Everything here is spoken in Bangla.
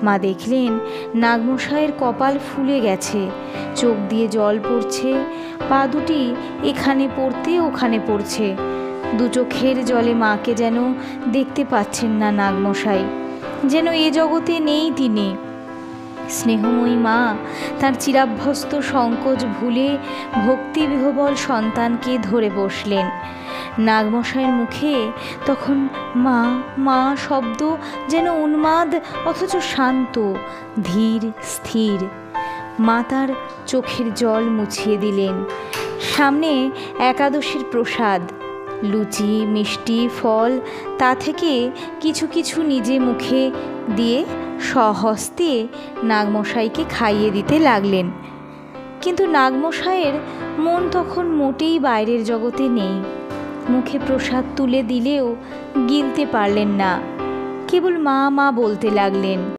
মা দেখলেন নাগমশাইয়ের কপাল ফুলে গেছে, চোখ দিয়ে জল পড়ছে, পা দুটি এখানে পড়তে ওখানে পড়ছে। দু চোখের জলে মাকে যেন দেখতে পাচ্ছেন না নাগমশাই, যেন এ জগতে নেই তিনি। স্নেহময়ী মা তার চিরাভ্যস্ত সংকোচ ভুলে ভক্তিবিহ্বল সন্তানকে ধরে বসলেন। নাগমশাইয়ের মুখে তখন মা মা শব্দ যেন উন্মাদ অথচ শান্ত, ধীর স্থির। মা তার চোখের জল মুছিয়ে দিলেন। সামনে একাদশীর প্রসাদ, লুচি মিষ্টি ফল, তা থেকে কিছু কিছু নিজে মুখে দিয়ে স্বহস্তে নাগমশাইকে খাইয়ে দিতে লাগলেন। কিন্তু নাগমশাইয়ের মন তখন মোটেই বাইরের জগতে নেই। মুখে প্রসাদ তুলে দিলেও গিলতে পারলেন না, কেবল মা মা বলতে লাগলেন।